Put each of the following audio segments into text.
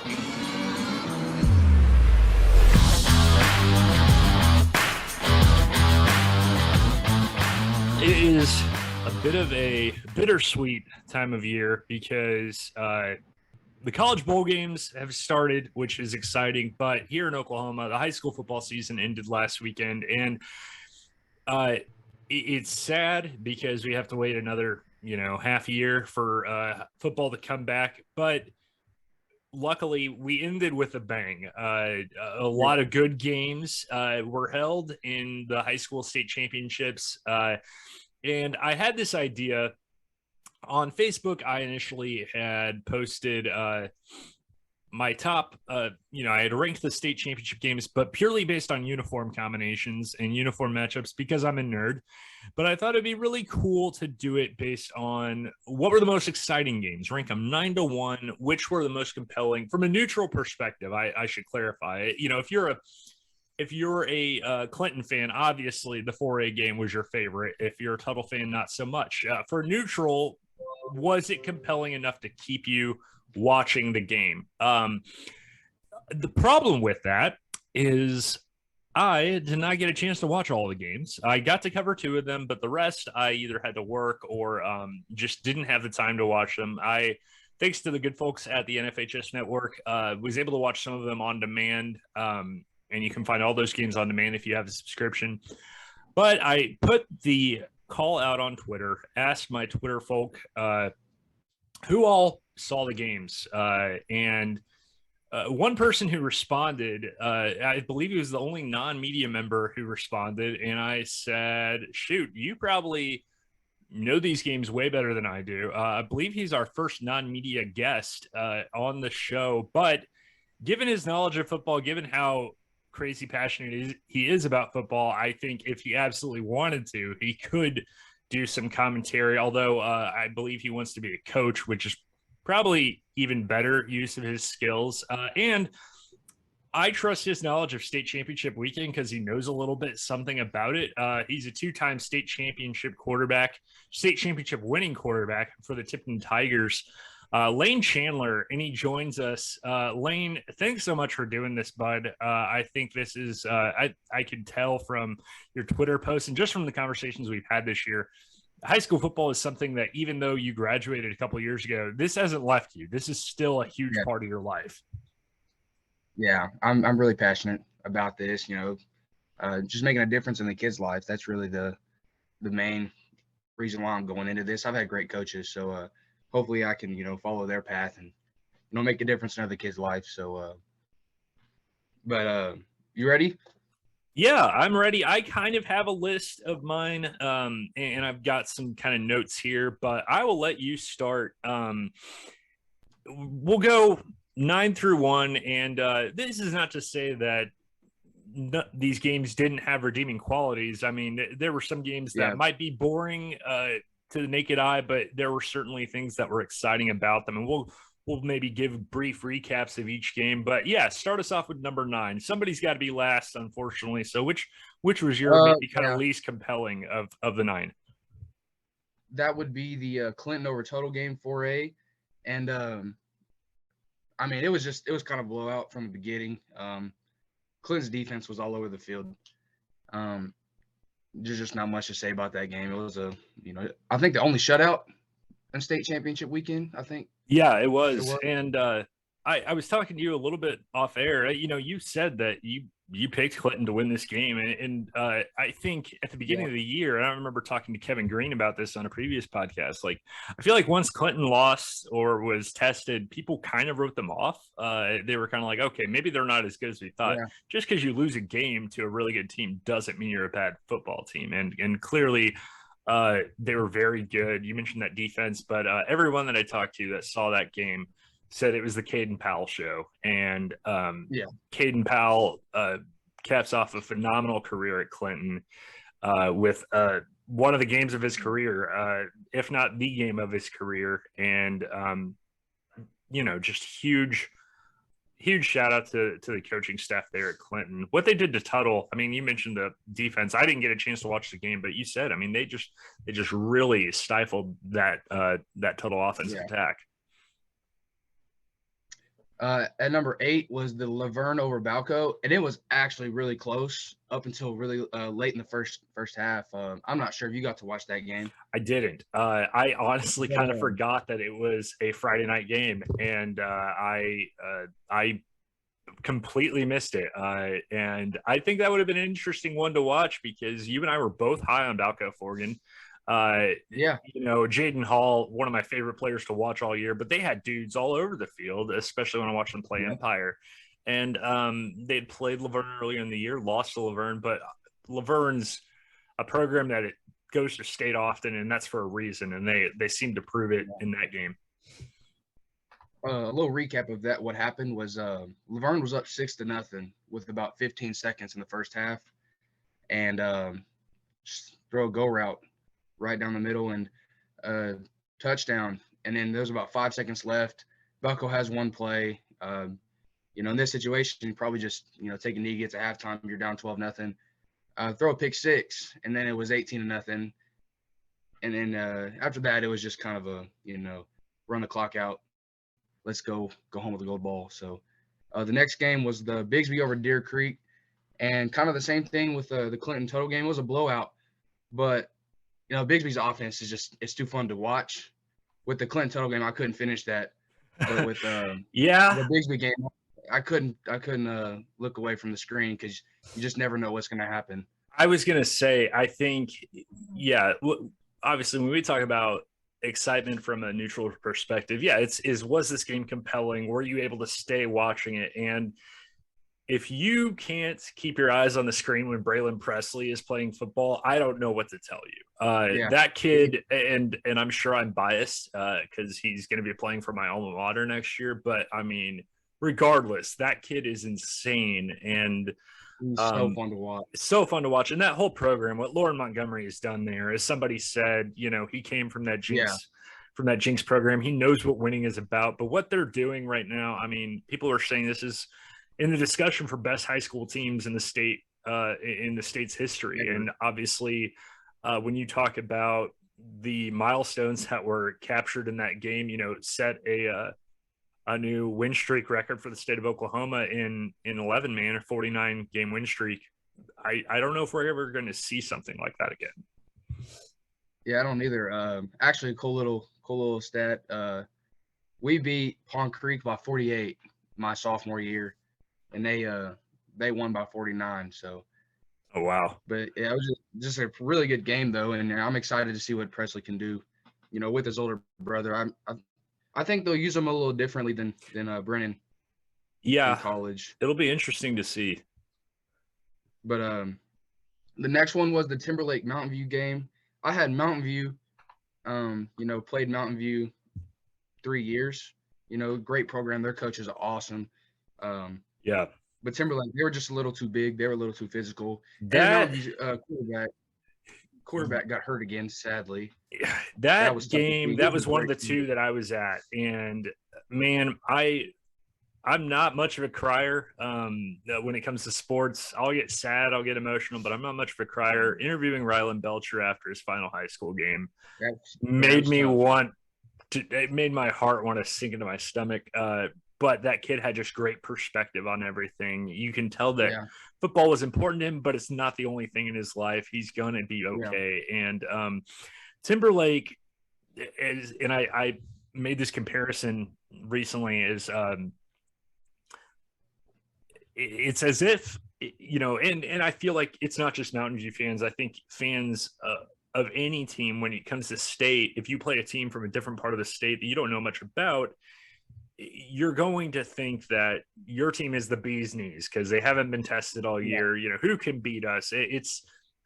It is a bit of a bittersweet time of year because the college bowl games have started, which is exciting. But here in Oklahoma, the high school football season ended last weekend, and it's sad because we have to wait another, half year for football to come back. But luckily, we ended with a bang. A lot of good games were held in the high school state championships. And I had this idea on Facebook. I initially had posted my top, I had ranked the state championship games, but purely based on uniform combinations and uniform matchups because I'm a nerd. But I thought it'd be really cool to do it based on what were the most exciting games, rank them 9-1, which were the most compelling from a neutral perspective. I should clarify, if you're a Clinton fan, obviously the 4A game was your favorite. If you're a Tuttle fan, not so much. For neutral, was it compelling enough to keep you watching the game? The problem with that is I did not get a chance to watch all the games. I got to cover 2 of them, but the rest I either had to work or just didn't have the time to watch them. Thanks to the good folks at the NFHS Network, was able to watch some of them on demand. And you can find all those games on demand if you have a subscription. But I put the call out on Twitter, asked my Twitter folk who all saw the games. And one person who responded, I believe he was the only non-media member who responded. And I said, shoot, you probably know these games way better than I do. I believe he's our first non-media guest on the show. But given his knowledge of football, given how crazy passionate he is about football, I think if he absolutely wanted to, he could do some commentary, although I believe he wants to be a coach, which is probably even better use of his skills. And I trust his knowledge of state championship weekend because he knows a little bit something about it. He's a 2-time state championship winning quarterback for the Tipton Tigers. Lane Chandler, and he joins us. Lane, thanks so much for doing this, bud. I think this is, I can tell from your Twitter posts and just from the conversations we've had this year, high school football is something that even though you graduated a couple of years ago, this hasn't left you. This is still a huge part of your life. Yeah, I'm really passionate about this, just making a difference in the kids' lives. That's really the main reason why I'm going into this. I've had great coaches, so hopefully I can, follow their path and, make a difference in other kids' lives. So, you ready? Yeah, I'm ready. I kind of have a list of mine, and I've got some kind of notes here, but I will let you start. We'll go 9-1, and this is not to say that these games didn't have redeeming qualities. I mean, there were some games that might be boring to the naked eye, but there were certainly things that were exciting about them, and we'll maybe give brief recaps of each game. But yeah, start us off with number 9. Somebody's got to be last, unfortunately. So which was your maybe kind of least compelling of the 9? That would be the Clinton over Total game 4A, and I mean, it was kind of blowout from the beginning. Clinton's defense was all over the field. There's just not much to say about that game. It was I think the only shutout in state championship weekend, I think. Yeah, it was. And I was talking to you a little bit off air. You said that you picked Clinton to win this game. And I think at the beginning of the year, and I remember talking to Kevin Green about this on a previous podcast, like I feel like once Clinton lost or was tested, people kind of wrote them off. They were kind of like, okay, maybe they're not as good as we thought. Yeah. Just because you lose a game to a really good team doesn't mean you're a bad football team. And clearly they were very good. You mentioned that defense, but everyone that I talked to that saw that game said it was the Caden Powell show. And Caden Powell caps off a phenomenal career at Clinton with one of the games of his career, if not the game of his career. And, just huge shout out to the coaching staff there at Clinton. What they did to Tuttle, I mean, you mentioned the defense. I didn't get a chance to watch the game, but you said, I mean, they just really stifled that Tuttle offensive attack. At number 8 was the Laverne over Balco, and it was actually really close up until really late in the first half. I'm not sure if you got to watch that game. I didn't. I honestly kind of forgot that it was a Friday night game, and I completely missed it. And I think that would have been an interesting one to watch because you and I were both high on Balco Forgan. Yeah, Jaden Hall, one of my favorite players to watch all year, but they had dudes all over the field, especially when I watched them play Empire. And they'd played Laverne earlier in the year, lost to Laverne, but Laverne's a program that it goes to state often, and that's for a reason. And they seem to prove it in that game. A little recap of that. What happened was Laverne was up 6-0 with about 15 seconds in the first half, and just throw a go route right down the middle and touchdown. And then there's about 5 seconds left. Bucko has one play. In this situation, you probably just take a knee, gets at halftime. You're down 12-0. Throw a pick six, and then it was 18-0. And then after that, it was just kind of a run the clock out. Let's go home with the gold ball. So the next game was the Bigsby over Deer Creek, and kind of the same thing with the Clinton Total game. It was a blowout, but Bigsby's offense it's too fun to watch. With the Clinton Total game, I couldn't finish that, but with the Bigsby game, I couldn't look away from the screen because you just never know what's going to happen. I was going to say, I think, obviously when we talk about excitement from a neutral perspective, was this game compelling? Were you able to stay watching it? And if you can't keep your eyes on the screen when Braylon Presley is playing football, I don't know what to tell you. That kid, and I'm sure I'm biased because he's going to be playing for my alma mater next year, but I mean, regardless, that kid is insane, and he's so fun to watch. So fun to watch. And that whole program, what Lauren Montgomery has done there, as somebody said, he came from that Jinx program. He knows what winning is about. But what they're doing right now, I mean, people are saying this is in the discussion for best high school teams in the state, in the state's history. Mm-hmm. And obviously, when you talk about the milestones that were captured in that game, set a new win streak record for the state of Oklahoma in 11-man, a 49-game win streak. I don't know if we're ever going to see something like that again. Yeah, I don't either. Actually, a cool little stat. We beat Pond Creek by 48 my sophomore year, and they won by 49. So. Oh wow! But yeah, it was just a really good game though, and I'm excited to see what Presley can do. With his older brother, I think they'll use him a little differently than Brennan. Yeah, in college. It'll be interesting to see. But the next one was the Timberlake Mountain View game. I had Mountain View, played Mountain View 3 years. Great program. Their coaches are awesome. Yeah. But Timberlake, they were just a little too big. They were a little too physical. That quarterback got hurt again, sadly. Yeah, that was one of the two that I was at. And man, I'm not much of a crier when it comes to sports. I'll get sad, I'll get emotional, but I'm not much of a crier. Interviewing Rylan Belcher after his final high school game made my heart want to sink into my stomach. But that kid had just great perspective on everything. You can tell that football is important to him, but it's not the only thing in his life. He's going to be okay. Yeah. And Timberlake and I made this comparison recently, is it's as if, and I feel like it's not just Mountain View fans. I think fans of any team, when it comes to state, if you play a team from a different part of the state that you don't know much about, you're going to think that your team is the bee's knees because they haven't been tested all year. Who can beat us?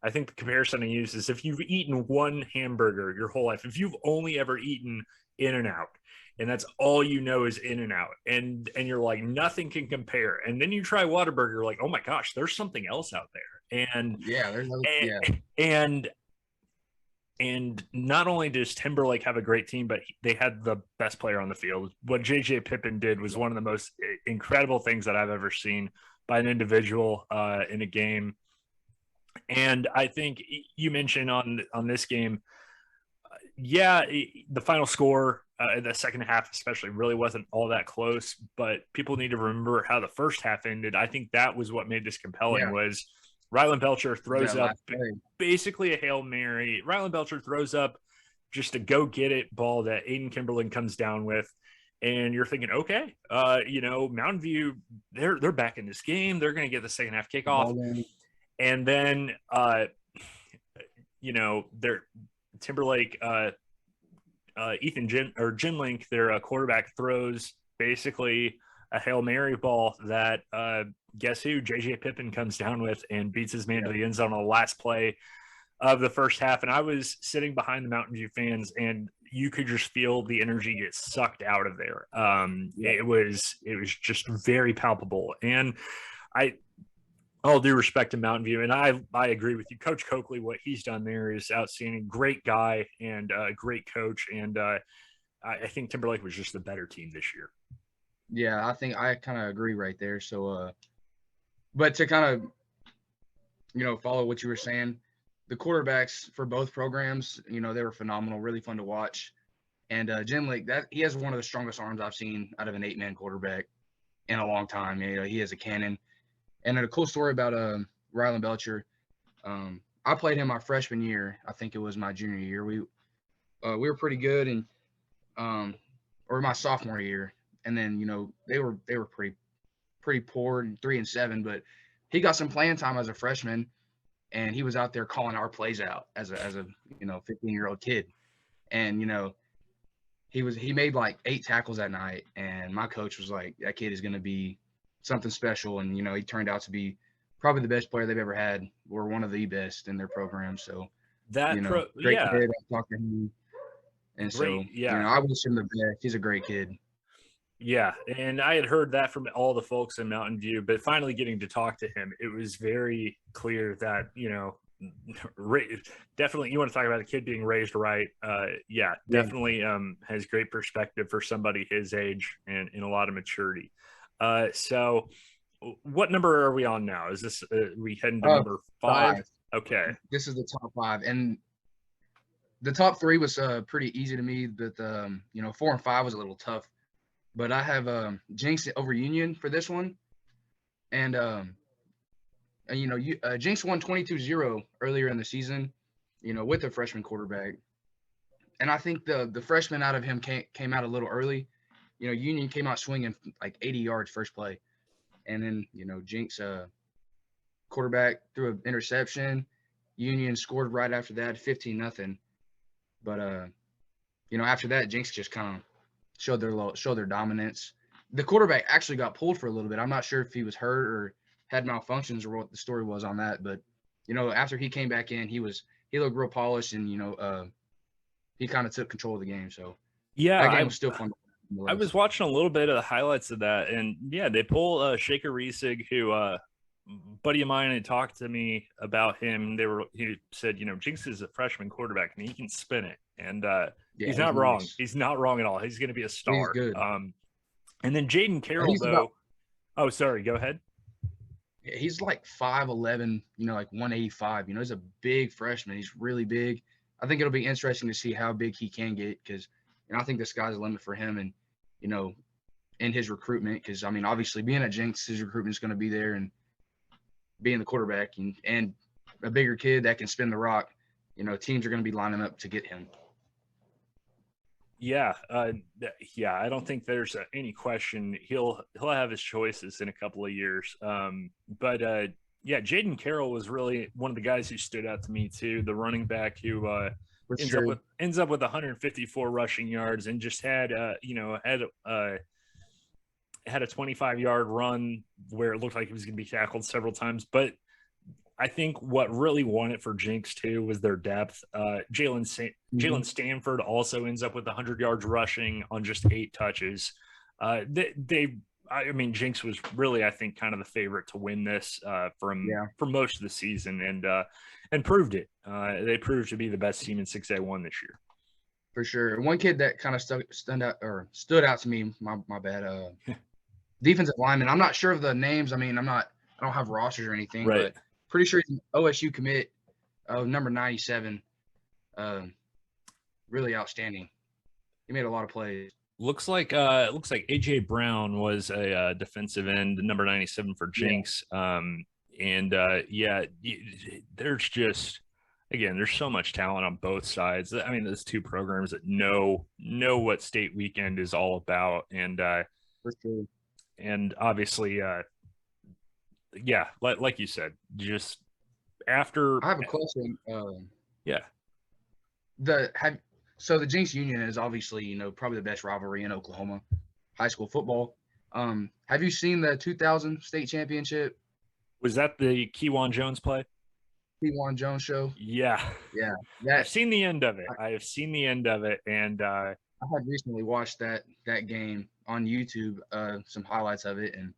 I think the comparison I use is if you've eaten one hamburger your whole life, if you've only ever eaten In-N-Out, and that's all is In-N-Out, and you're like, nothing can compare. And then you try Whataburger, you're like, oh my gosh, there's something else out there. And not only does Timberlake have a great team, but they had the best player on the field. What J.J. Pippin did was one of the most incredible things that I've ever seen by an individual in a game. And I think you mentioned on this game, the final score the second half especially really wasn't all that close, but people need to remember how the first half ended. I think that was what made this compelling was Ryland Belcher throws up basically a Hail Mary. Ryland Belcher throws up just a go get it ball that Aiden Kimberlin comes down with. And you're thinking, okay, Mountain View, they're back in this game. They're going to get the second half kickoff. And then, their Timberlake, Jim Link, their quarterback, throws basically a Hail Mary ball that guess who? JJ Pippin comes down with and beats his man to the end zone on the last play of the first half. And I was sitting behind the Mountain View fans, and you could just feel the energy get sucked out of there. It was just very palpable. And all due respect to Mountain View, and I agree with you. Coach Coakley, what he's done there is outstanding. Great guy and great coach. And I think Timberlake was just the better team this year. Yeah, I think I kind of agree right there. So, but to kind of, follow what you were saying, the quarterbacks for both programs, they were phenomenal, really fun to watch. And Jim Lake, he has one of the strongest arms I've seen out of an 8-man quarterback in a long time. He has a cannon. And a cool story about Ryland Belcher. I played him my freshman year. I think it was my junior year. We were pretty good, and or my sophomore year. And then they were pretty poor, 3-7. But he got some playing time as a freshman, and he was out there calling our plays out as a 15-year-old kid. And he made like 8 tackles that night, and my coach was like, that kid is going to be something special. And he turned out to be probably the best player they've ever had, or one of the best in their program. So great kid. I talked to him, and I wish him the best. He's a great kid. Yeah, and I had heard that from all the folks in Mountain View, but finally getting to talk to him, it was very clear that definitely you want to talk about a kid being raised right. Definitely has great perspective for somebody his age and a lot of maturity. So what number are we on now? Is this we heading to number 5? Okay, this is the top 5, and the top 3 was pretty easy to me, but 4 and 5 was a little tough. But I have Jinx over Union for this one, and Jinx won 22-0 earlier in the season, with a freshman quarterback, and I think the freshman out of him came out a little early. Union came out swinging like 80 yards first play, and then Jinx quarterback threw an interception. Union scored right after that, 15-0. But after that, Jinx just kind of showed their dominance. The quarterback actually got pulled for a little bit. I'm not sure if he was hurt or had malfunctions or what the story was on that, but after he came back in, he looked real polished, and he kind of took control of the game. So that game was still fun. I was watching a little bit of the highlights of that, and they pull Shaker Riesig, who buddy of mine had talked to me about him. He said, Jinx is a freshman quarterback and he can spin it, and he's not wrong. He's not wrong at all. He's going to be a star. He's good. And then Jaden Carroll, though. Oh, sorry. Go ahead. He's like 5'11", like 185. He's a big freshman. He's really big. I think it'll be interesting to see how big he can get, because I think the sky's the limit for him, and in his recruitment. Because obviously being at Jinx, his recruitment is going to be there, and being the quarterback and a bigger kid that can spin the rock, teams are going to be lining up to get him. Yeah, I don't think there's any question he'll have his choices in a couple of years. But Jaden Carroll was really one of the guys who stood out to me too. The running back who ends up with 154 rushing yards, and just had a 25-yard run where it looked like he was going to be tackled several times. But I think what really won it for Jinx too was their depth. Jalen Stanford also ends up with 100 yards rushing on just 8 touches. Jinx was really, I think, kind of the favorite to win this for most of the season, and proved it. They proved to be the best team in 6A1 this year. For sure. One kid that kind of stood out to me, my bad, defensive lineman. I'm not sure of the names. I don't have rosters or anything, right, but pretty sure he's an OSU commit, number 97. Really outstanding. He made a lot of plays. Looks like AJ Brown was a defensive end, number 97 for Yeah, Jinx. There's just, again, there's so much talent on both sides. I mean, there's two programs that know what state weekend is all about, for sure. and obviously, like you said, just after, I have a question. yeah. So the Jinx Union is obviously, probably the best rivalry in Oklahoma high school football. Have you seen the 2000 state championship Was that the Keywan Jones play? P1 Jones show? Yeah. Yeah, I've seen the end of it. I have seen the end of it, and I had recently watched that game on YouTube, some highlights of it, and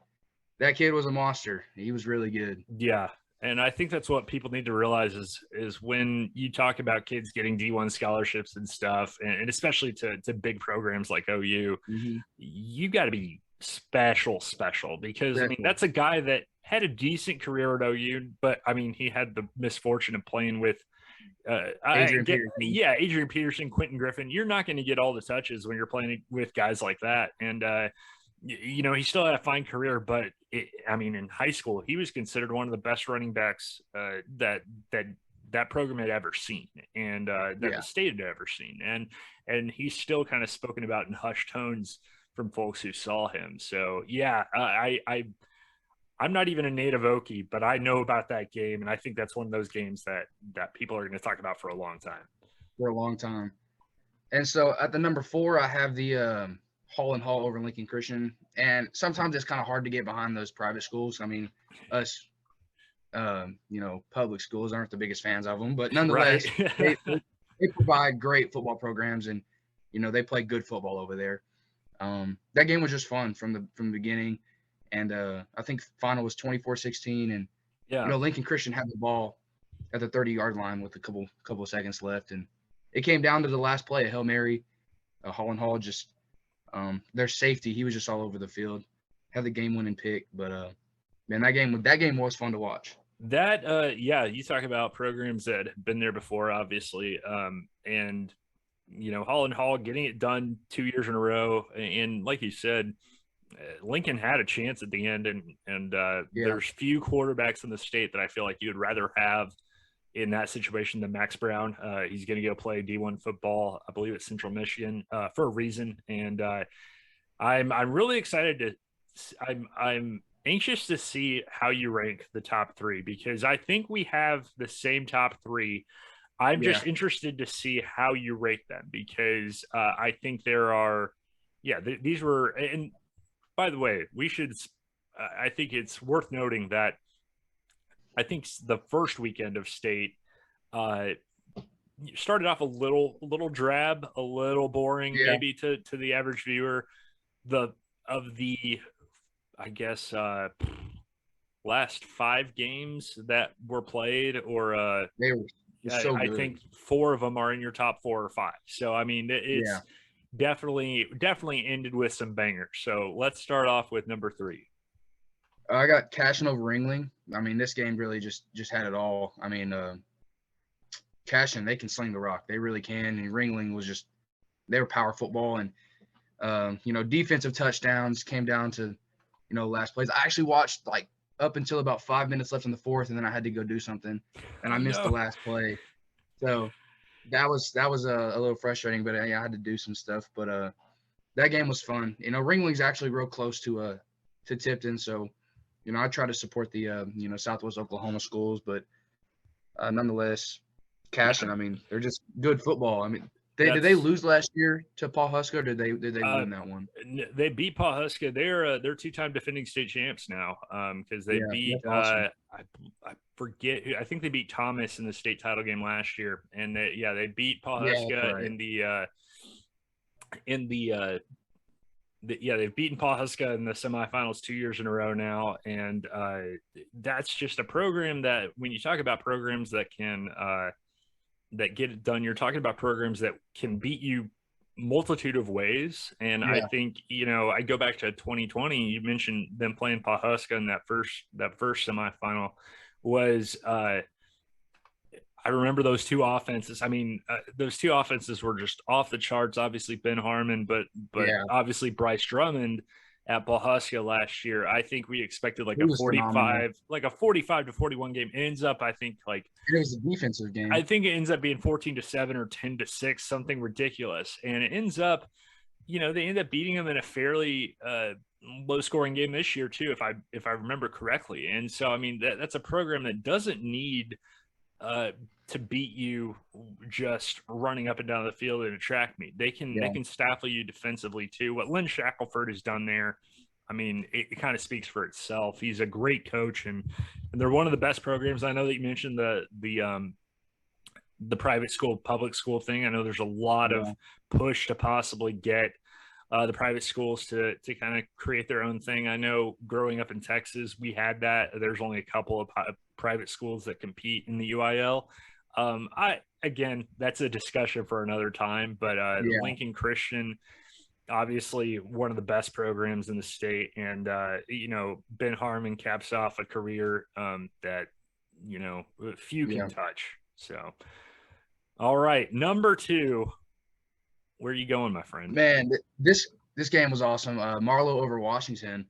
that kid was a monster. He was really good. yeah. And I think that's what people need to realize is when you talk about kids getting D1 scholarships and stuff, and especially to big programs like OU, Mm-hmm. you got to be special because I mean Exactly. that's a guy that had a decent career at OU, but I mean he had the misfortune of playing with Adrian Peterson, Quentin Griffin. You're not going to get all the touches when you're playing with guys like that, and he still had a fine career, but I mean, in high school, he was considered one of the best running backs that program had ever seen, and that the state had ever seen, and he's still kind of spoken about in hushed tones from folks who saw him. So yeah, I'm not even a native Okie, but I know about that game, and I think that's one of those games that people are going to talk about for a long time. For a long time. And so at the number 4, I have the Hall and Hall over Lincoln Christian. And sometimes it's kind of hard to get behind those private schools. I mean, us, public schools aren't the biggest fans of them, but nonetheless, Right. they provide great football programs, and they play good football over there. That game was just fun from the beginning, and I think final was 24-16, and Yeah. Lincoln Christian had the ball at the 30-yard line with a couple of seconds left, and it came down to the last play, a Hail Mary. Hall and Hall just their safety, he was just all over the field, had the game-winning pick. But man, that game was fun to watch. That you talk about programs that have been there before, obviously, and Hall and Hall getting it done 2 years in a row, and like you said, Lincoln had a chance at the end, and there's few quarterbacks in the state that I feel like you'd rather have in that situation than Max Brown. He's going to go play D1 football, I believe, at Central Michigan for a reason, and I'm really excited to. I'm anxious to see how you rank the top 3, because I think we have the same top 3. I'm just interested to see how you rate them, because I think there are, these were, and by the way, I think it's worth noting that I think the first weekend of state started off a little drab, a little boring, maybe to the average viewer. I guess last 5 games that were played, or They were so good. I think 4 of them are in your top 4 or 5. So I mean, it's definitely ended with some bangers. So let's start off with number 3. I got Cashin over Ringling. I mean, this game really just had it all. I mean, Cashin, they can sling the rock. They really can. And Ringling was just, they were power football. And, defensive touchdowns came down to, last plays. I actually watched up until about 5 minutes left in the fourth, and then I had to go do something, and I missed the last play. So that was a little frustrating, but I had to do some stuff. But that game was fun. Ringling's actually real close to Tipton, so I try to support the Southwest Oklahoma schools, but nonetheless, Cashin, I mean, they're just good football. I mean, did they lose last year to Paul Huska, or did they win that one? They beat Paul Huska. They're 2-time defending state champs now, because they beat awesome. I forget who. I think they beat Thomas in the state title game last year, and they beat Paul Huska they've beaten Paul Huska in the semifinals 2 years in a row now, and that's just a program that, when you talk about programs that can that get it done, you're talking about programs that can beat you multitude of ways. And I think, I go back to 2020, you mentioned them playing Paul Huska in that first semifinal was I remember those two offenses. I mean, those two offenses were just off the charts. Obviously, Ben Harmon, but Yeah, obviously Bryce Drummond at Bohuskia last year. I think we expected he was phenomenal. like a 45 to 41 game. Ends up, I think, like And it was a defensive I game. think it ends up being 14-7 or 10-6, something ridiculous. And it ends up, they end up beating them in a fairly low scoring game this year too, if I remember correctly. And so, I mean, that's a program that doesn't need to beat you just running up and down the field in a track meet. They can stifle you defensively too. What Lynn Shackelford has done there, I mean, it kind of speaks for itself. He's a great coach, and they're one of the best programs. I know that you mentioned the private school, public school thing. I know there's a lot of push to possibly get the private schools to kind of create their own thing. I know growing up in Texas, we had that. There's only a couple of private schools that compete in the UIL. Again, that's a discussion for another time, but Lincoln Christian, obviously one of the best programs in the state. And, Ben Harmon caps off a career that, few can touch. So, all right. Number 2, where are you going, my friend? Man, this game was awesome. Marlowe over Washington.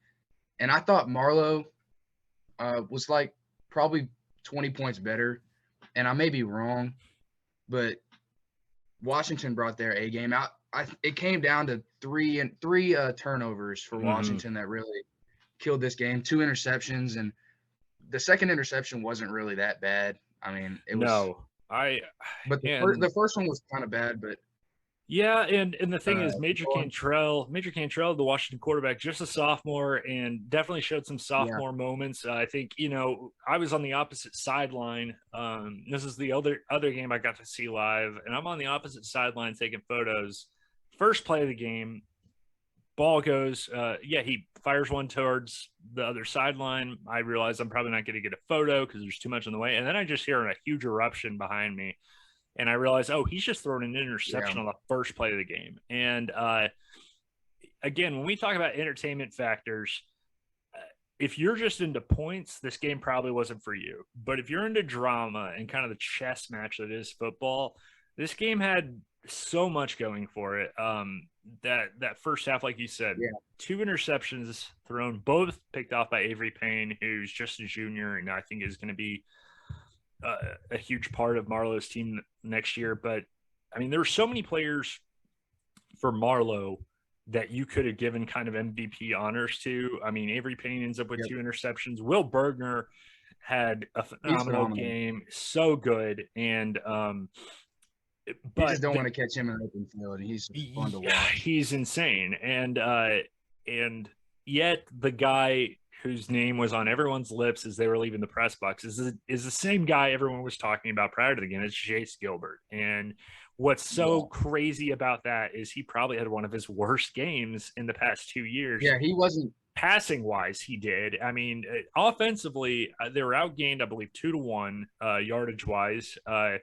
And I thought Marlowe was like probably 20 points better. And I may be wrong, but Washington brought their A game out. It came down to three turnovers for Washington that really killed this game. 2 interceptions, and the second interception wasn't really that bad. I mean, it was. But the first one was kind of bad, but. Yeah, and the thing is, Major Cantrell, the Washington quarterback, just a sophomore, and definitely showed some sophomore moments. I think, I was on the opposite sideline. This is the other game I got to see live, and I'm on the opposite sideline taking photos. First play of the game, ball goes, he fires one towards the other sideline. I realize I'm probably not going to get a photo because there's too much in the way, and then I just hear a huge eruption behind me. And I realized, he's just throwing an interception on the first play of the game. And again, when we talk about entertainment factors, if you're just into points, this game probably wasn't for you. But if you're into drama and kind of the chess match that is football, this game had so much going for it. That first half, like you said, 2 interceptions thrown, both picked off by Avery Payne, who's just a junior, and I think is going to be a huge part of Marlowe's team next year. But I mean, there were so many players for Marlowe that you could have given kind of MVP honors to. I mean, Avery Payne ends up with 2 interceptions. Will Bergner had a phenomenal game, so good. And but you just don't want to catch him in an open field. He's fun to watch. He's insane. And yet the guy whose name was on everyone's lips as they were leaving the press box is the same guy everyone was talking about prior to the game. It's Jace Gilbert. And what's so crazy about that is he probably had one of his worst games in the past 2 years. Yeah, he wasn't. Passing wise, he did. I mean, offensively, they were outgained, I believe, 2-1 yardage wise. I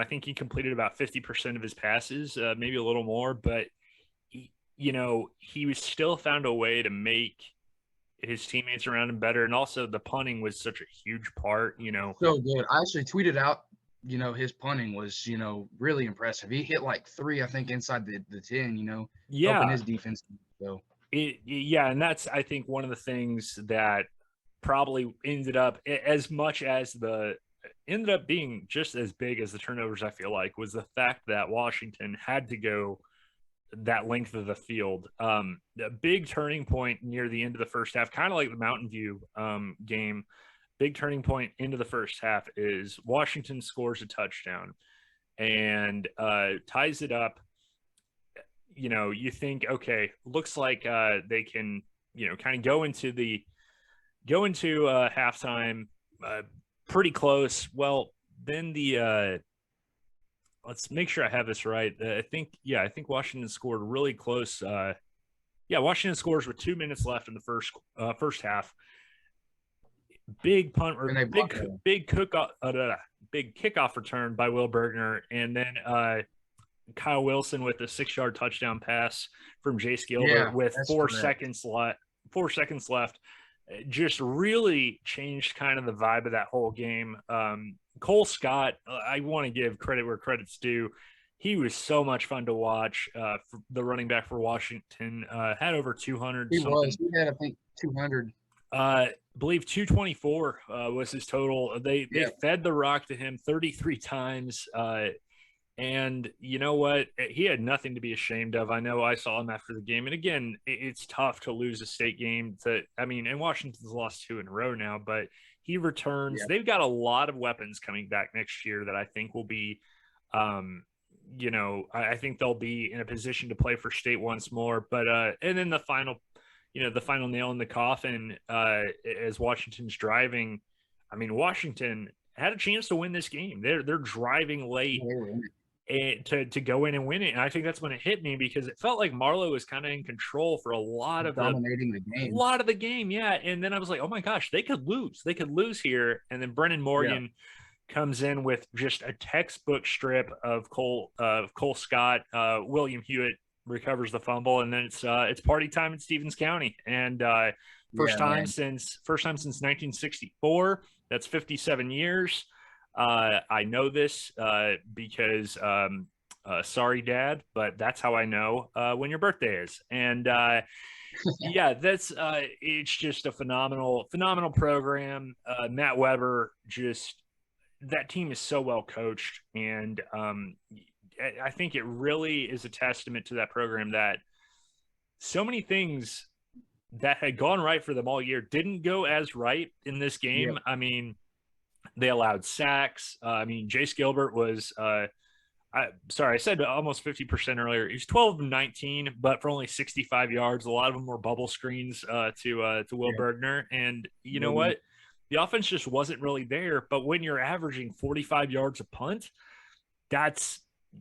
think he completed about 50% of his passes, maybe a little more, but he was still found a way to make his teammates around him better. And also the punting was such a huge part, So good. I actually tweeted out, his punting was, really impressive. He hit like 3, I think, inside the 10, helping his defense. So and that's, I think, one of the things that probably ended up being just as big as the turnovers, I feel like, was the fact that Washington had to go that length of the field. A big turning point near the end of the first half, kind of like the Mountain View game. Big turning point into the first half is Washington scores a touchdown and ties it up. You think, okay, looks like they can, kind of go into halftime pretty close. Well, then let's make sure I have this right. I think Washington scored really close. Washington scores with 2 minutes left in the first half. Big punt or big kickoff return by Will Bergner, and then Kyle Wilson with a 6-yard touchdown pass from Jace Gilbert with 4 seconds left. 4 seconds left. Just really changed kind of the vibe of that whole game. Cole Scott, I want to give credit where credit's due. He was so much fun to watch. For the running back for Washington had over 200 He something. was. He had, I think, 200. I believe 224 was his total. They fed the rock to him 33 times. And you know what? He had nothing to be ashamed of. I know I saw him after the game. And again, it's tough to lose a state game. And Washington's lost 2 in a row now, but he returns. Yeah. They've got a lot of weapons coming back next year that I think will be, I think they'll be in a position to play for state once more. But, and then the final nail in the coffin as Washington's driving. I mean, Washington had a chance to win this game. They're driving late. To go in and win it. And I think that's when it hit me, because it felt like Marlowe was kind of in control for a lot of dominating the game. A lot of the game, yeah. And then I was like, oh my gosh, they could lose. They could lose here. And then Brennan Morgan comes in with just a textbook strip of Cole Scott. William Hewitt recovers the fumble, and then it's party time in Stevens County. And first time since 1964. That's 57 years. I know this because sorry, Dad, but that's how I know when your birthday is. And yeah, that's it's just a phenomenal program. Matt Weber, that team is so well coached, and I think it really is a testament to that program that so many things that had gone right for them all year didn't go as right in this game. Yeah. I mean, they allowed sacks. Jace Gilbert was, I said almost 50% earlier. He was 12 of 19, but for only 65 yards. A lot of them were bubble screens to Will Bergner. And you know what? The offense just wasn't really there. But when you're averaging 45 yards a punt,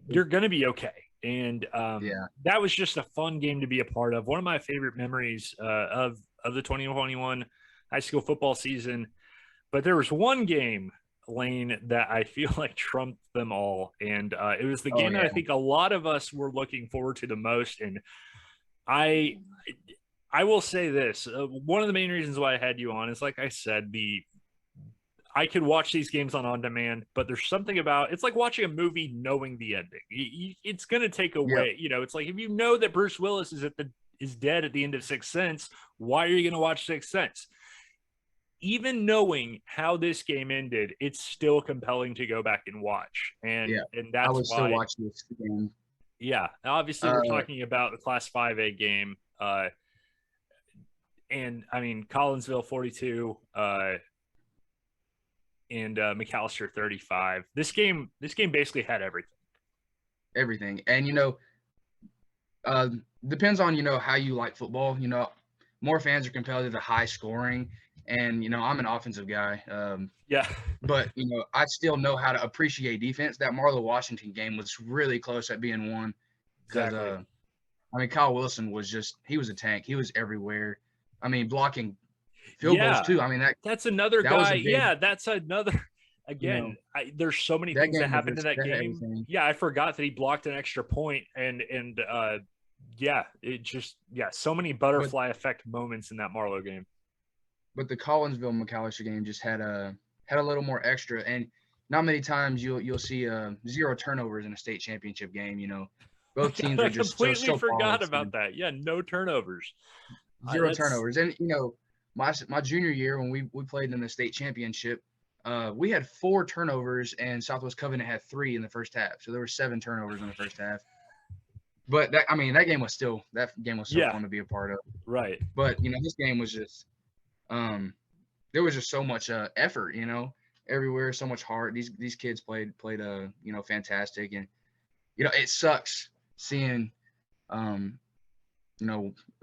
you're going to be okay. And that was just a fun game to be a part of. One of my favorite memories of the 2021 high school football season. But there was one game, Lane, that I feel like trumped them all. And it was the game that I think a lot of us were looking forward to the most. And I will say this. One of the main reasons why I had you on is, like I said, I could watch these games on demand, but there's something about it's like watching a movie knowing the ending. It's going to take away, it's like if you know that Bruce Willis is dead at the end of Sixth Sense, why are you going to watch Sixth Sense? Even knowing how this game ended, it's still compelling to go back and watch. And that's I would why still watch this game. Yeah. Obviously, we're talking about the Class 5A game. And I mean, Collinsville 42 and McAllister 35. This game basically had everything. And depends on how you like football. More fans are compelled to the high scoring. And, I'm an offensive guy. But, I still know how to appreciate defense. That Marlowe-Washington game was really close at being won. Because, Kyle Wilson he was a tank. He was everywhere. Blocking field goals, too. That's another guy. That's another – again, there's so many things that happened in that game. Everything. Yeah, I forgot that he blocked an extra point. And so many butterfly effect moments in that Marlowe game. But the Collinsville McAllister game just had a little more extra, and not many times you'll see 0 turnovers in a state championship game. Both teams are just completely forgot about that. Yeah, no turnovers, 0 turnovers, and my junior year when we played in the state championship, we had 4 turnovers, and Southwest Covenant had 3 in the first half, so there were 7 turnovers in the first half. But that game was still fun to be a part of, right? But this game was just. There was just so much effort, everywhere, so much heart. These kids played fantastic, and it sucks seeing a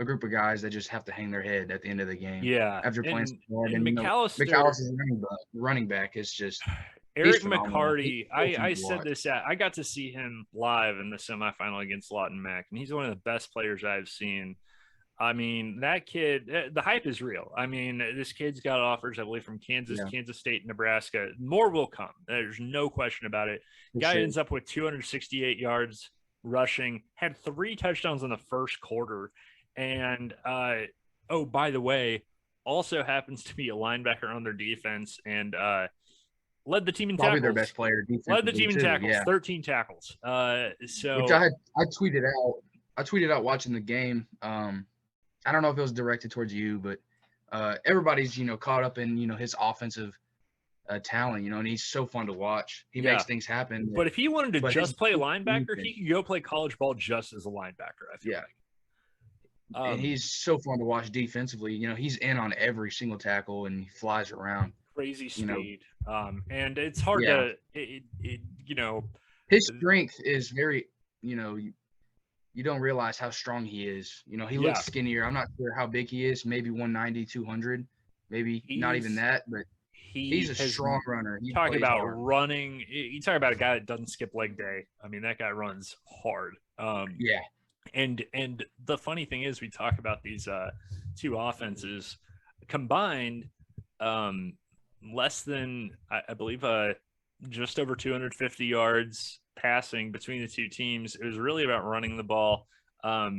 group of guys that just have to hang their head at the end of the game. Yeah, after playing so hard. And McAllister's running back is just Eric Mccarty. I said this I got to see him live in the semifinal against Lawton Mac, and he's one of the best players I've seen. That kid, the hype is real. This kid's got offers, I believe, from Kansas, Kansas State, Nebraska. More will come. There's no question about it. Guy ends up with 268 yards rushing, had 3 touchdowns in the first quarter. And, by the way, also happens to be a linebacker on their defense. And Led the team in probably tackles. their best player defensively. Led the team in too, tackles. yeah. 13 tackles. Which I tweeted out. I tweeted out watching the game. I don't know if it was directed towards you, but everybody's caught up in his offensive talent, and he's so fun to watch. He makes things happen. But if he wanted to just play linebacker, defense, he could go play college ball just as a linebacker, I feel like. And he's so fun to watch defensively. He's in on every single tackle and he flies around. Crazy speed. And it's hard to, his strength is very, you don't realize how strong he is. He looks skinnier. I'm not sure how big he is, maybe 190, 200, maybe not even that, but he's a strong runner. You talk about running. You talk about a guy that doesn't skip leg day. I mean, that guy runs hard. And the funny thing is, we talk about these two offenses combined, less than I believe just over 250 yards passing between the two teams. It was really about running the ball. I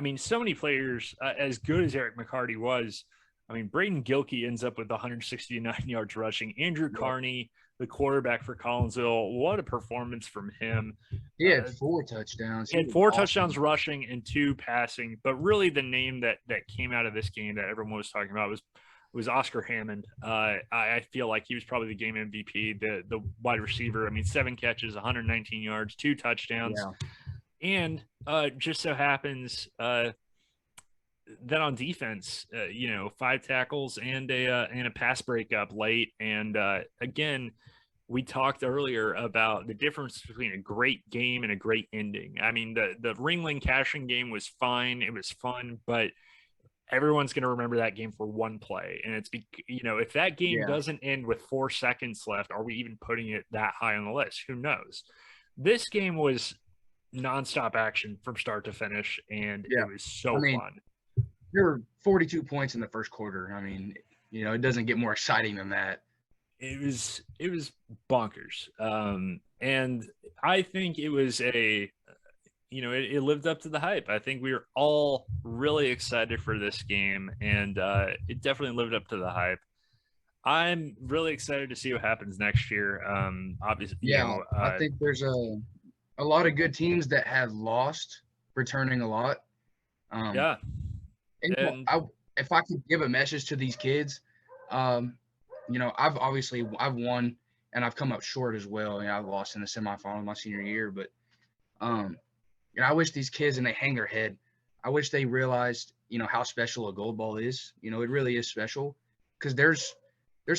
mean, so many players, as good as Eric Mccarty was. I mean, Braden Gilkey ends up with 169 yards rushing. Andrew Carney, the quarterback for Collinsville, what a performance from him. He had 4 touchdowns. He had 4 touchdowns rushing and 2 passing. But really the name that came out of this game that everyone was talking about was Oscar Hammond. I feel like he was probably the game MVP, the wide receiver. I mean, 7 catches, 119 yards, 2 touchdowns. Yeah. And just so happens then on defense, 5 tackles and a pass breakup late. And again, we talked earlier about the difference between a great game and a great ending. I mean, the Ringling Cashing game was fine. It was fun, but everyone's going to remember that game for one play. And it's, if that game doesn't end with 4 seconds left, are we even putting it that high on the list? Who knows? This game was nonstop action from start to finish, and it was so fun. There were 42 points in the first quarter. I mean, it doesn't get more exciting than that. It was bonkers. And I think it was it lived up to the hype. I think we were all really excited for this game, and it definitely lived up to the hype. I'm really excited to see what happens next year. Obviously, I think there's a lot of good teams that have lost, returning a lot. And if I could give a message to these kids, I've won and I've come up short as well. I've lost in the semifinal my senior year, but I wish these kids, and they hang their head, I wish they realized, how special a gold ball is. It really is special, because there's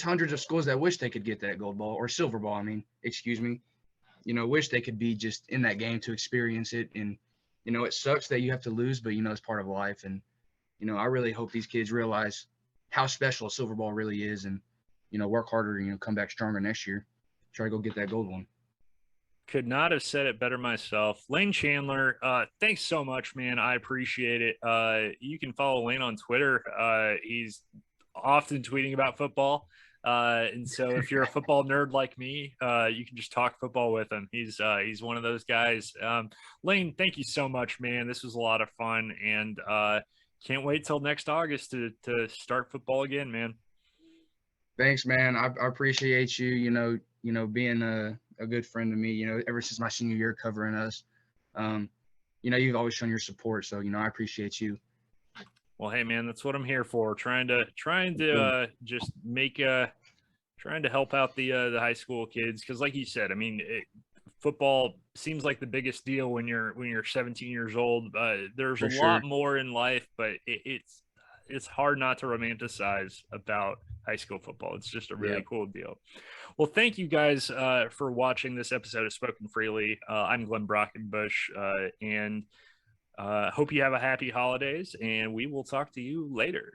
hundreds of schools that wish they could get that gold ball or silver ball. Wish they could be just in that game to experience it. And, it sucks that you have to lose, but, it's part of life. And, I really hope these kids realize how special a silver ball really is, and, work harder, come back stronger next year, try to go get that gold one. Could not have said it better myself. Lane Chandler, thanks so much, man. I appreciate it. You can follow Lane on Twitter. He's often tweeting about football. And so if you're a football nerd like me, you can just talk football with him. He's one of those guys. Lane, thank you so much, man. This was a lot of fun, and can't wait till next August to start football again, man. Thanks, man. I appreciate you, being a good friend to me, ever since my senior year covering us. You've always shown your support. So, I appreciate you. Well, hey, man, that's what I'm here for. Trying to just trying to help out the high school kids. Cause like you said, I mean, football seems like the biggest deal when you're 17 years old. There's a lot more in life, but it's hard not to romanticize about high school football. It's just a really cool deal. Well, thank you guys for watching this episode of Spoken Freely. I'm Glen Brockenbush, and hope you have a happy holidays, and we will talk to you later.